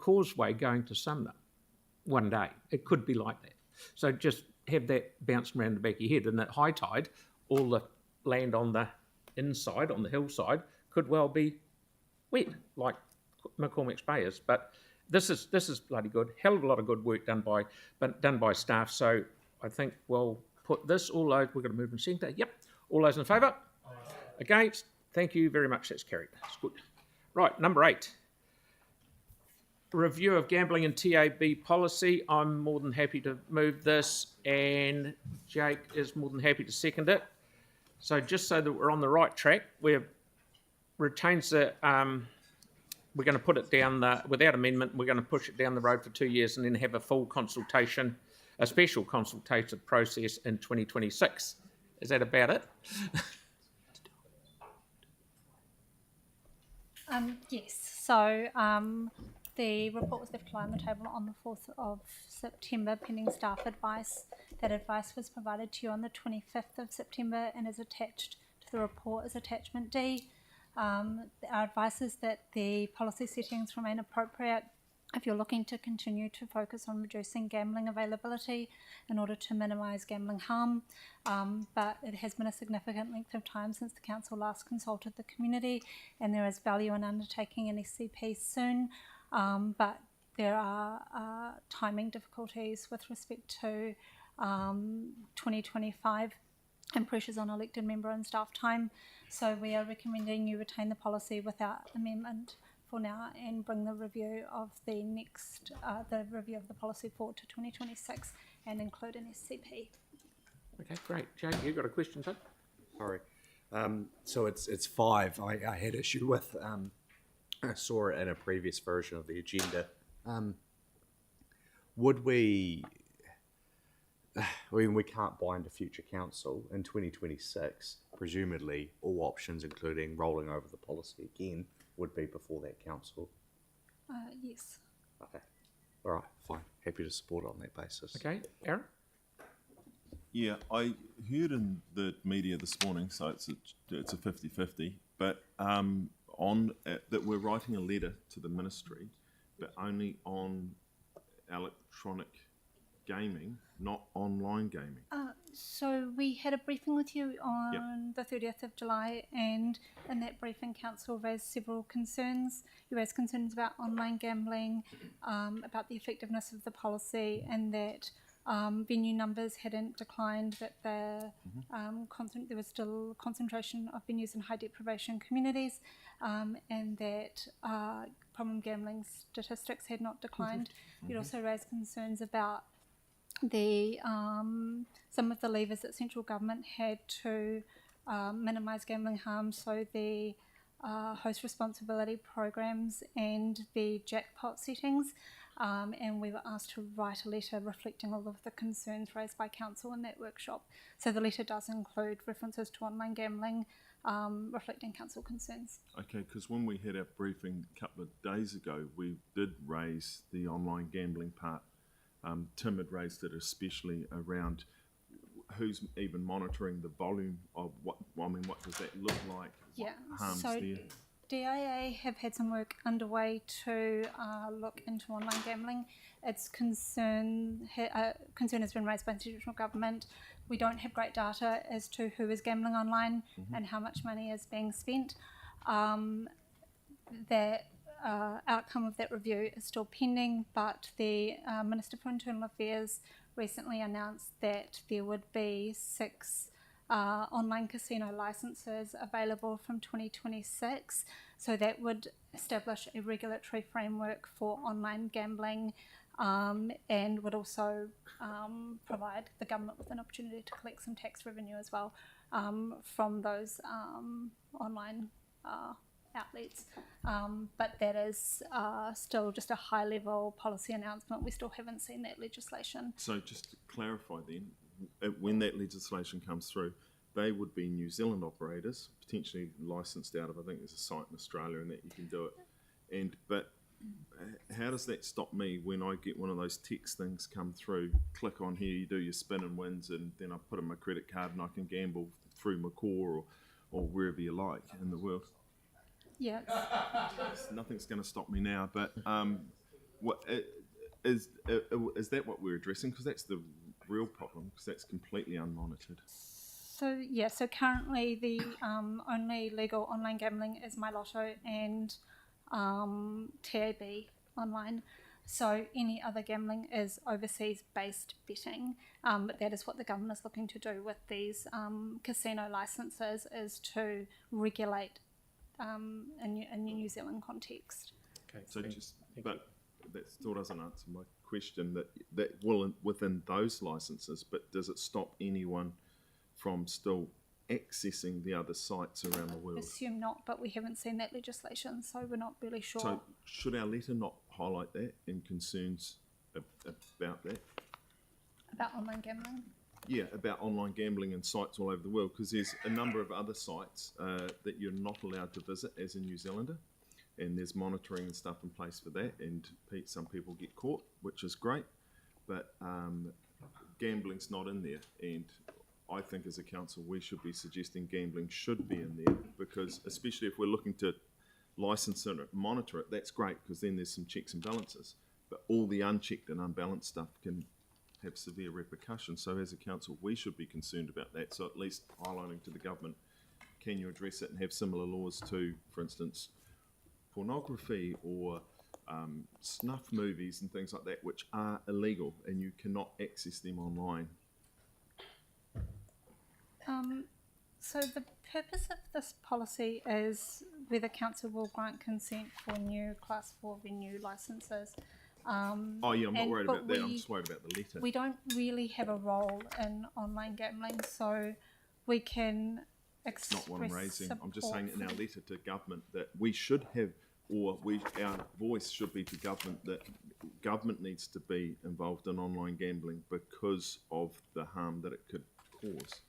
causeway going to Sumner one day. It could be like that. So just have that bouncing around the back of your head. And at high tide, all the land on the inside, on the hillside, could well be wet, like McCormick's Bay is. But this is bloody good. Hell of a lot of good work done by staff. So I think we'll put this, all those, we're going to move and centre. Yep. All those in favour? Against? Thank you very much. That's carried. That's good. Right, number 8. Review of gambling and TAB policy. I'm more than happy to move this, and Jake is more than happy to second it. So just so that we're on the right track, we've retains the, we're going to put it down without amendment, we're going to push it down the road for 2 years and then have a full consultation, a special consultative process in 2026. Is that about it? Yes. So the report was left to lie on the table on the 4th of September pending staff advice. That advice was provided to you on the 25th of September and is attached to the report as attachment D. Our advice is that the policy settings remain appropriate if you're looking to continue to focus on reducing gambling availability in order to minimise gambling harm, but it has been a significant length of time since the council last consulted the community, and there is value in undertaking an SCP soon, but there are timing difficulties with respect to 2025 and pressures on elected member and staff time, so we are recommending you retain the policy without amendment for now and bring the review of the next, the review of the policy forward to 2026 and include an SCP. Okay, great. Jake, you got a question, sir? Sorry. So it's 5 I had issue with. I saw it in a previous version of the agenda. Would we... I mean, we can't bind a future council in 2026. Presumably, all options, including rolling over the policy again, would be before that council. Yes. Okay. All right, fine. Happy to support it on that basis. Okay, Aaron? Yeah, I heard in the media this morning, so it's a 50-50, but that we're writing a letter to the ministry, but only on electronic gaming, not online gaming. So we had a briefing with you on the 30th of July, and in that briefing council raised several concerns. You raised concerns about online gambling, about the effectiveness of the policy, and that venue numbers hadn't declined, that there was still concentration of venues in high deprivation communities, and that problem gambling statistics had not declined. You'd also raised concerns about the some of the levers that central government had to minimise gambling harm, so the host responsibility programs and the jackpot settings, and we were asked to write a letter reflecting all of the concerns raised by council in that workshop. So the letter does include references to online gambling, reflecting council concerns. Okay, because when we had our briefing a couple of days ago, we did raise the online gambling part. Tim had raised it especially around who's even monitoring the volume of what does that look like? Yeah, what harms so there? DIA have had some work underway to look into online gambling. Its concern has been raised by institutional government. We don't have great data as to who is gambling online and how much money is being spent. That outcome of that review is still pending, but the Minister for Internal Affairs recently announced that there would be 6 online casino licences available from 2026. So that would establish a regulatory framework for online gambling, and would also provide the government with an opportunity to collect some tax revenue as well from those online outlets, but that is still just a high-level policy announcement. We still haven't seen that legislation. So just to clarify then, when that legislation comes through, they would be New Zealand operators, potentially licensed out of, I think there's a site in Australia and that you can do it. But how does that stop me when I get one of those text things come through, click on here, you do your spin and wins, and then I put in my credit card and I can gamble through my core or wherever you like in the world? Yeah. Nothing's going to stop me now, but What is that what we're addressing? Because that's the real problem. Because that's completely unmonitored. So currently the only legal online gambling is My Lotto and TAB online. So any other gambling is overseas-based betting, but that is what the government is looking to do with these casino licences, is to regulate in a New Zealand context. Okay, So thank but you. that still doesn't answer my question. That will within those licences, but does it stop anyone from still accessing the other sites around the world? Assume not, but we haven't seen that legislation, so we're not really sure. So should our letter not highlight that and concerns about that? About online gambling. Yeah, about online gambling and sites all over the world, because there's a number of other sites that you're not allowed to visit as a New Zealander, and there's monitoring and stuff in place for that, and some people get caught, which is great, but gambling's not in there, and I think as a council we should be suggesting gambling should be in there, because especially if we're looking to license it, monitor it, that's great, because then there's some checks and balances, but all the unchecked and unbalanced stuff can have severe repercussions. So as a council we should be concerned about that, so at least highlighting to the government, can you address it and have similar laws to, for instance, pornography or snuff movies and things like that, which are illegal and you cannot access them online. So the purpose of this policy is whether council will grant consent for new Class 4 venue licences. Oh yeah, I'm not worried about that, I'm just worried about the letter. We don't really have a role in online gambling, so we can express Not what I'm raising, I'm just saying in our support letter to government that we should have, or our voice should be to government, that government needs to be involved in online gambling because of the harm that it could cause,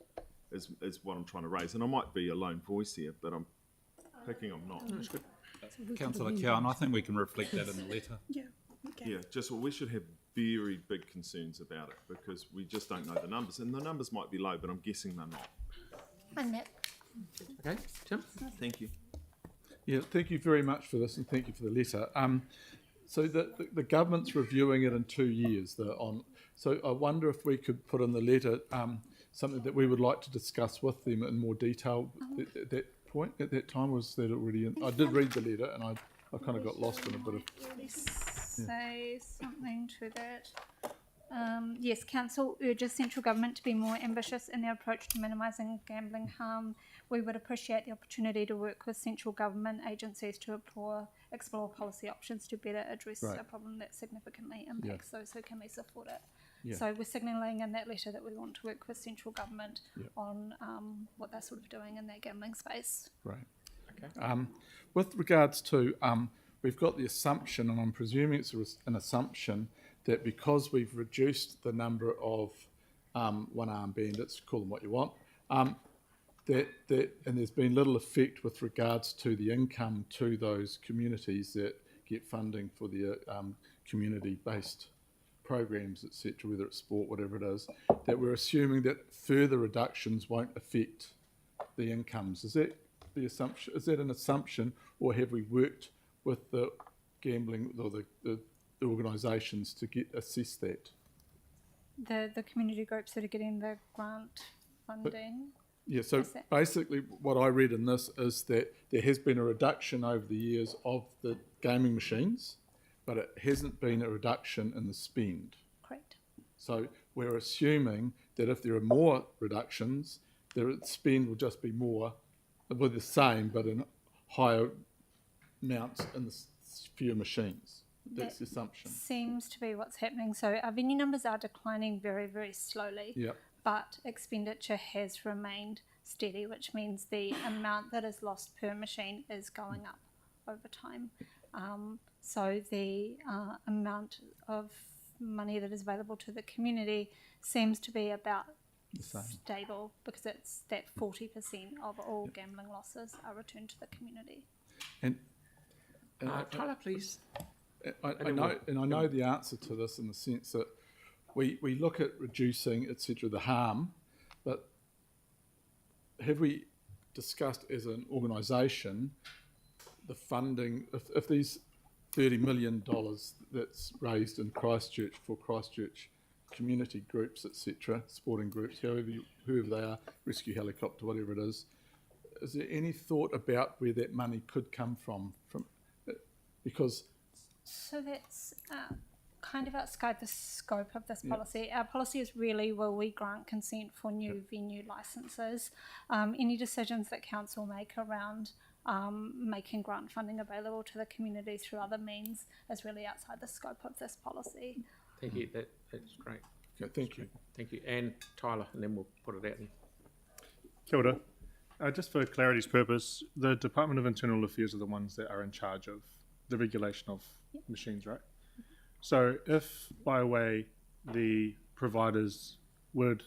is what I'm trying to raise. And I might be a lone voice here, but I'm picking I'm not. That's good. Councillor Cowan, I think we can reflect that in the letter. Yeah. Okay. Yeah, just we should have very big concerns about it, because we just don't know the numbers, and the numbers might be low, but I'm guessing they're not. And that Okay, Tim? Thank you. Yeah, thank you very much for this, and thank you for the letter. So the government's reviewing it in 2 years. So I wonder if we could put in the letter something that we would like to discuss with them in more detail at that point. At that time, was that already in? I did read the letter, and I kind of got lost in a bit of. say something to that. Yes, Council urges central government to be more ambitious in their approach to minimising gambling harm. We would appreciate the opportunity to work with central government agencies to explore policy options to better address Right. a problem that significantly impacts those who can least afford it. Yeah. So we're signalling in that letter that we want to work with central government Yeah. on what they're sort of doing in that gambling space. Right. Okay. With regards to, we've got the assumption, and I'm presuming it's an assumption, that because we've reduced the number of one-armed bandits, call them what you want, and there's been little effect with regards to the income to those communities that get funding for their community-based programs, etc., whether it's sport, whatever it is, that we're assuming that further reductions won't affect the incomes. Is that the assumption? Is that an assumption, or have we worked with the gambling or the organisations to assess that? The community groups that are getting the grant funding. Yeah, so Is that- basically what I read in this is that there has been a reduction over the years of the gaming machines, but it hasn't been a reduction in the spend. Correct. So we're assuming that if there are more reductions, the spend will just be more, with the same, but in higher amounts in the fewer machines. That's the assumption. Seems to be what's happening. So our venue numbers are declining very, very slowly. Yeah. But expenditure has remained steady, which means the amount that is lost per machine is going up over time. So the amount of money that is available to the community seems to be about The same. stable, because it's that 40% of all gambling losses are returned to the community. And Tyler, please. I know the answer to this, in the sense that we look at reducing, etc., the harm, but have we discussed as an organisation the funding, if these $30 million that's raised in Christchurch for Christchurch community groups, etc., sporting groups, whoever they are, rescue helicopter, whatever it is there any thought about where that money could come from? Because So that's kind of outside the scope of this policy. Our policy is really, will we grant consent for new venue licences? Any decisions that council make around making grant funding available to the community through other means is really outside the scope of this policy. Thank you. That's great. okay, thank you. Thank you. And Tyler, and then we'll put it out. Kia ora. Just for clarity's purpose, the Department of Internal Affairs are the ones that are in charge of the regulation of machines, right? So if, by a way, the providers would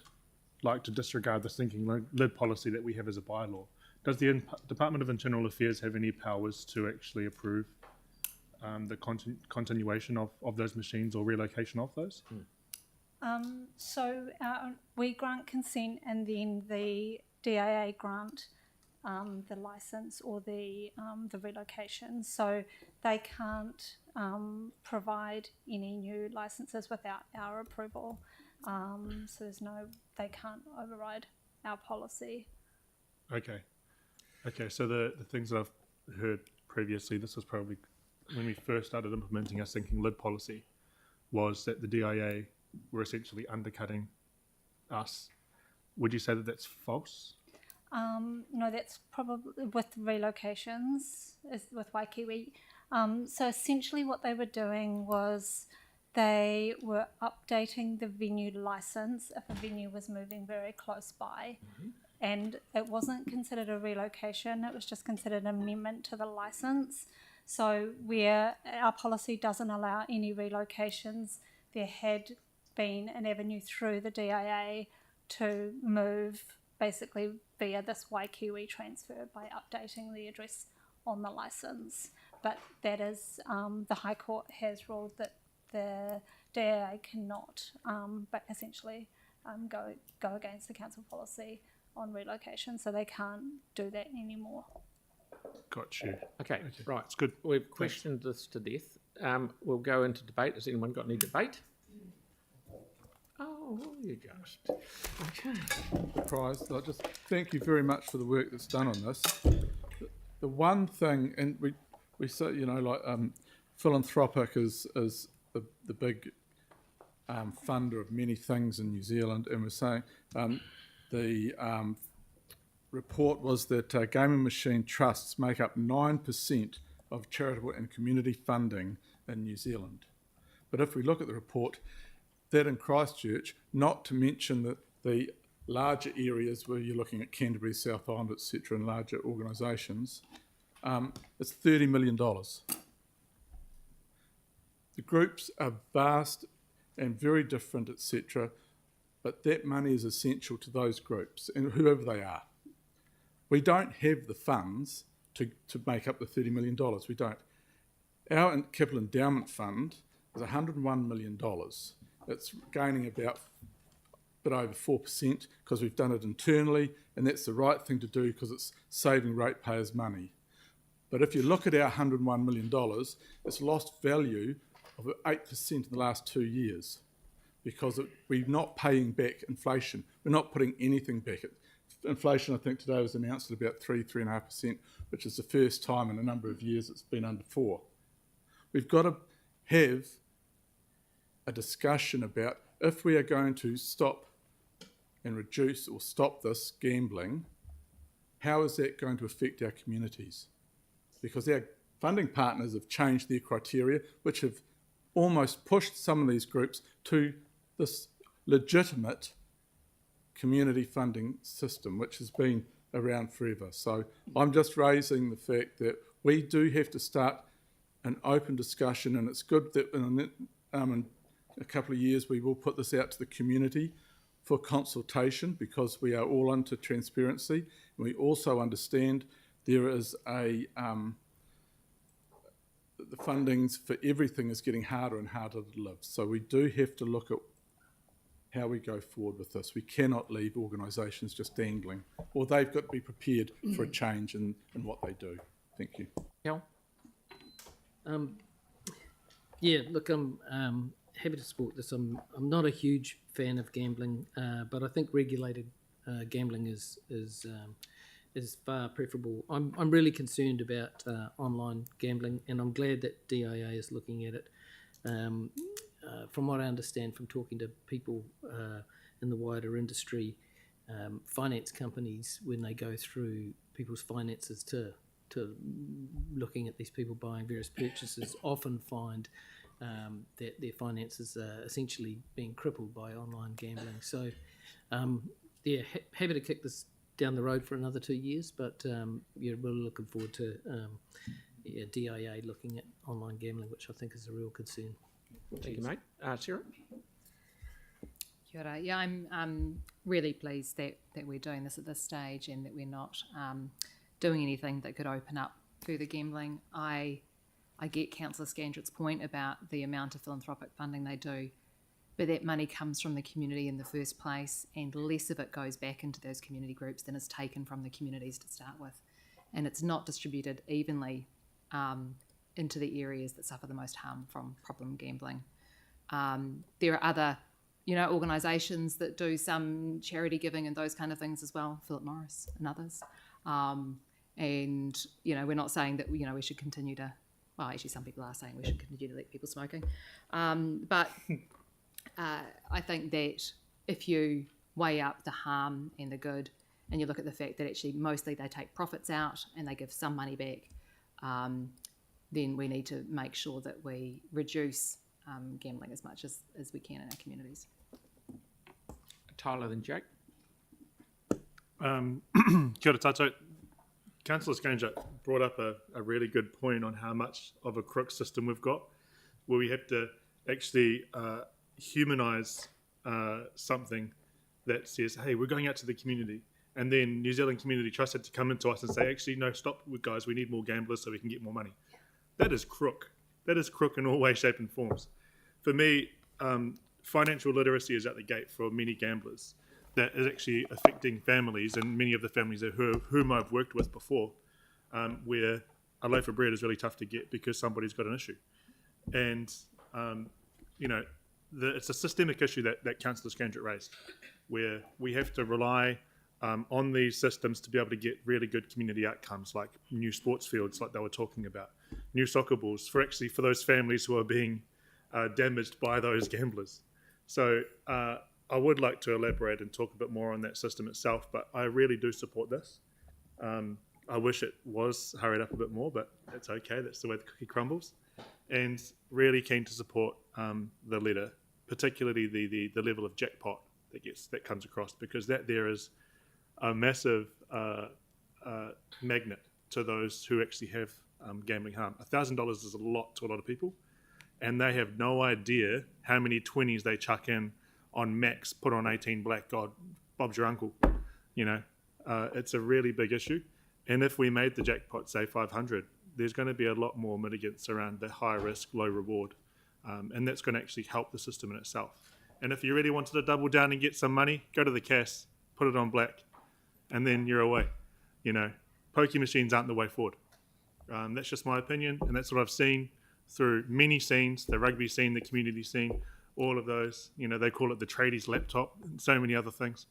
like to disregard the sinking lid policy that we have as a bylaw, does the Department of Internal Affairs have any powers to actually approve the continuation of those machines or relocation of those? So we grant consent, and then the DAA grant the license or the relocation. So they can't provide any new licenses without our approval. So they can't override our policy. Okay. So the things that I've heard previously, this was probably when we first started implementing our sinking lid policy, was that the DIA were essentially undercutting us. Would you say that that's false? No, that's probably with relocations, with Waikiwi. So essentially what they were doing was they were updating the venue license if a venue was moving very close by. And it wasn't considered a relocation, it was just considered an amendment to the license. So where our policy doesn't allow any relocations, there had been an avenue through the DIA to move basically via this Waikiwi transfer by updating the address on the license. But that is, the High Court has ruled that the DIA cannot, but essentially go against the council policy on relocation, so they can't do that anymore. Got you. Okay, right. It's good. We've questioned this to death. We'll go into debate. Has anyone got any debate? Oh, you just. Okay. Surprised. I just thank you very much for the work that's done on this. The one thing, and we say, like philanthropic is the big funder of many things in New Zealand, and we're saying the report was that gaming machine trusts make up 9% of charitable and community funding in New Zealand. But if we look at the report, that in Christchurch, not to mention the larger areas where you're looking at Canterbury, South Island, etc., and larger organisations, it's $30 million. The groups are vast and very different, etc., but that money is essential to those groups, and whoever they are. We don't have the funds to make up the $30 million. We don't. Our Capital Endowment Fund is $101 million. It's gaining about a bit over 4% because we've done it internally, and that's the right thing to do because it's saving ratepayers' money. But if you look at our $101 million, it's lost value of 8% in the last 2 years because we're not paying back inflation. We're not putting anything back. Inflation, I think, today was announced at about 3.5%, which is the first time in a number of years it's been under 4%. We've got to have a discussion about if we are going to stop and reduce or stop this gambling, how is that going to affect our communities? Because our funding partners have changed their criteria, which have almost pushed some of these groups to this legitimate community funding system, which has been around forever. So I'm just raising the fact that we do have to start an open discussion, and it's good that in a couple of years we will put this out to the community for consultation because we are all into transparency. And we also understand there is the fundings for everything is getting harder and harder to live. So we do have to look at how we go forward with this. We cannot leave organisations just dangling, or they've got to be prepared for a change in what they do. Thank you. Cal? Yeah, look, I'm happy to support this. I'm not a huge fan of gambling, but I think regulated gambling is far preferable. I'm really concerned about online gambling, and I'm glad that DIA is looking at it. From what I understand from talking to people in the wider industry, finance companies, when they go through people's finances to looking at these people buying various purchases, often find that their finances are essentially being crippled by online gambling. So, happy to kick this down the road for another 2 years, but really looking forward to DIA looking at online gambling, which I think is a real concern. Thank you, mate. Sarah? Kia ora. Yeah, I'm really pleased that we're doing this at this stage and that we're not doing anything that could open up further gambling. I get Councillor Scandrett's point about the amount of philanthropic funding they do, but that money comes from the community in the first place, and less of it goes back into those community groups than is taken from the communities to start with. And it's not distributed evenly into the areas that suffer the most harm from problem gambling. There are other, organisations that do some charity giving and those kind of things as well, Philip Morris and others. And, we're not saying that, we should continue to, well, actually some people are saying we should continue to let people smoking. But I think that if you weigh up the harm and the good, and you look at the fact that actually mostly they take profits out and they give some money back, then we need to make sure that we reduce gambling as much as we can in our communities. Tyler, then Jake. Kia ora tātou. Councillor Scandrett brought up a really good point on how much of a crook system we've got, where we have to actually humanise something that says, hey, we're going out to the community. And then New Zealand Community Trust had to come into us and say, actually, no, stop, guys, we need more gamblers so we can get more money. That is crook. That is crook in all ways, shape and forms. For me, financial literacy is at the gate for many gamblers. That is actually affecting families, and many of the families whom I've worked with before, where a loaf of bread is really tough to get because somebody's got an issue. And, it's a systemic issue that Councillor Scandrett raised, where we have to rely on these systems to be able to get really good community outcomes, like new sports fields, like they were talking about, new soccer balls, for those families who are being damaged by those gamblers. So I would like to elaborate and talk a bit more on that system itself, but I really do support this. I wish it was hurried up a bit more, but that's okay. That's the way the cookie crumbles. And really keen to support the letter, particularly the level of jackpot that comes across, because that there is a massive magnet to those who actually have gambling harm. $1,000 is a lot to a lot of people, and they have no idea how many 20s they chuck in on max, put on 18 black. God, Bob's your uncle. It's a really big issue. And if we made the jackpot, say 500, there's going to be a lot more mitigants around the high risk, low reward. And that's going to actually help the system in itself. And if you really wanted to double down and get some money, go to the CAS, put it on black, and then you're away. Pokie machines aren't the way forward. That's just my opinion, and that's what I've seen through many scenes, the rugby scene, the community scene, all of those. They call it the tradies laptop and so many other things.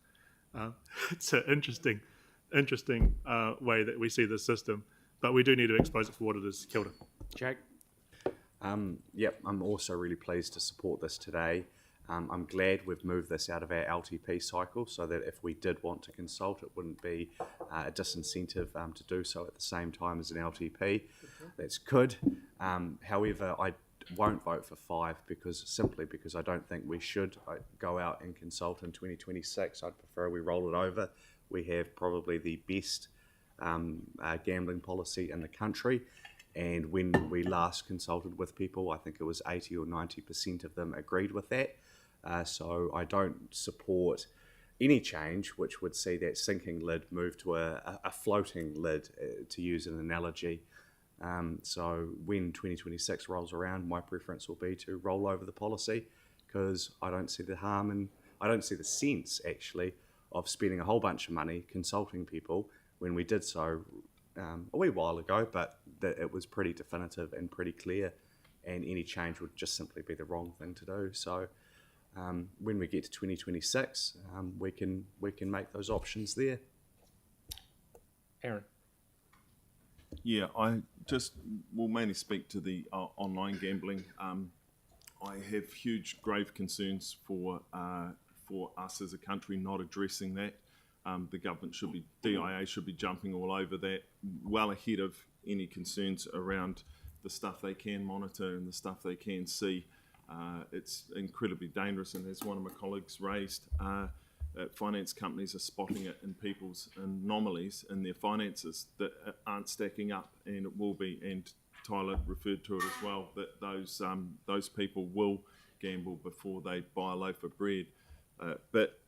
It's an interesting way that we see this system, but we do need to expose it for what it is. Kia ora. Jake? Yep, I'm also really pleased to support this today. I'm glad we've moved this out of our LTP cycle so that if we did want to consult, it wouldn't be a disincentive to do so at the same time as an LTP. That's good. However, I won't vote for 5 simply because I don't think we should go out and consult in 2026. I'd prefer we roll it over. We have probably the best gambling policy in the country. And when we last consulted with people, I think it was 80 or 90% of them agreed with that. So I don't support any change which would see that sinking lid move to a floating lid, to use an analogy. So when 2026 rolls around, my preference will be to roll over the policy, because I don't see the harm and I don't see the sense, actually, of spending a whole bunch of money consulting people when we did so a wee while ago, but that it was pretty definitive and pretty clear and any change would just simply be the wrong thing to do. So when we get to 2026, we can make those options there. Aaron. Yeah, I just will mainly speak to the online gambling. I have huge, grave concerns for us as a country not addressing that. The government should be, DIA should be jumping all over that, well ahead of any concerns around the stuff they can monitor and the stuff they can see. It's incredibly dangerous, and as one of my colleagues raised, finance companies are spotting it in people's anomalies in their finances that aren't stacking up, and it will be, and Tyler referred to it as well, that those people will gamble before they buy a loaf of bread. But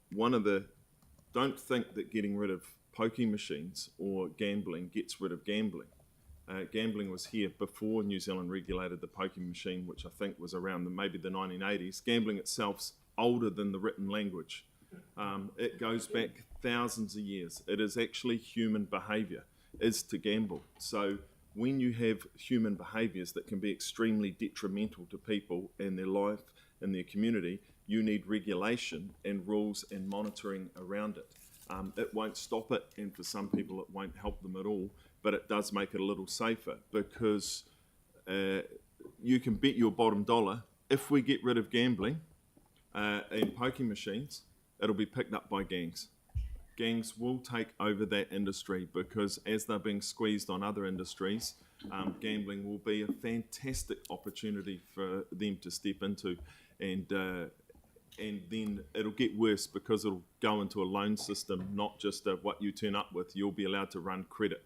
don't think that getting rid of pokie machines or gambling gets rid of gambling. Gambling was here before New Zealand regulated the pokie machine, which I think was around maybe the 1980s. Gambling itself's older than the written language. It goes back thousands of years. It is actually human behaviour, is to gamble. So when you have human behaviours that can be extremely detrimental to people and their life and their community, you need regulation and rules and monitoring around it. It won't stop it, and for some people it won't help them at all, but it does make it a little safer, because you can bet your bottom dollar, if we get rid of gambling and pokie machines, it'll be picked up by gangs. Gangs will take over that industry, because as they're being squeezed on other industries, gambling will be a fantastic opportunity for them to step into, and then it'll get worse, because it'll go into a loan system, not just what you turn up with. You'll be allowed to run credit,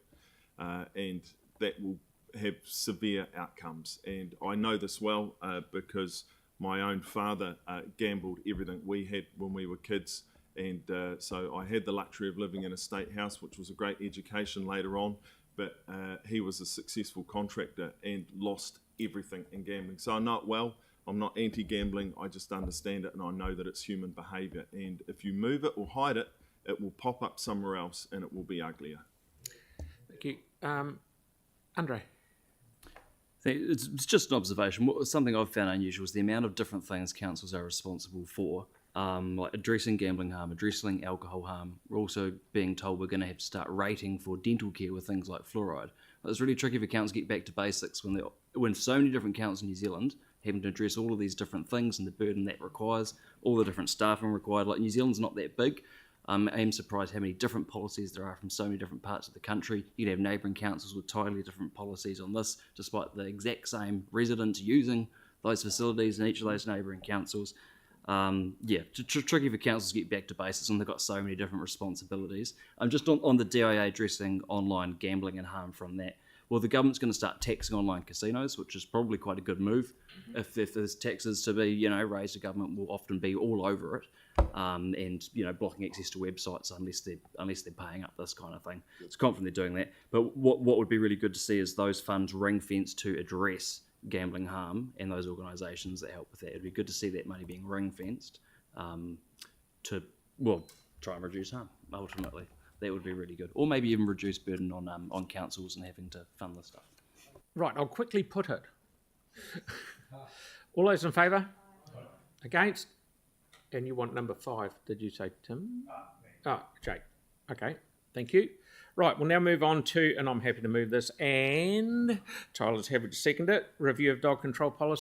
and that will have severe outcomes. And I know this well because my own father gambled everything we had when we were kids, and so I had the luxury of living in a state house, which was a great education later on, but he was a successful contractor and lost everything in gambling. So I know it well. I'm not anti-gambling, I just understand it, and I know that it's human behaviour, and if you move it or hide it, it will pop up somewhere else and it will be uglier. Thank you. Andre. It's just an observation. Something I've found unusual is the amount of different things councils are responsible for, like addressing gambling harm, addressing alcohol harm. We're also being told we're going to have to start rating for dental care with things like fluoride. It's really tricky for councils to get back to basics when so many different councils in New Zealand having to address all of these different things and the burden that requires, all the different staffing required. Like, New Zealand's not that big. I am surprised how many different policies there are from so many different parts of the country. You'd have neighbouring councils with totally different policies on this, despite the exact same residents using those facilities in each of those neighbouring councils. Tricky for councils to get back to basics, and they've got so many different responsibilities. Just on the DIA addressing online gambling and harm from that. Well, the government's going to start taxing online casinos, which is probably quite a good move. If there's taxes to be, raised, the government will often be all over it, and blocking access to websites unless they're paying up this kind of thing. It's confident they're doing that. But what would be really good to see is those funds ring-fenced to address gambling harm and those organisations that help with that. It'd be good to see that money being ring-fenced to try and reduce harm ultimately. That would be really good. Or maybe even reduce burden on councils and having to fund this stuff. Right, I'll quickly put it. All those in favour? Against? And you want number 5, did you say, Tim? Jake. Okay, thank you. Right, we'll now move on to, and I'm happy to move this, and Tyler's happy to second it, review of dog control policy.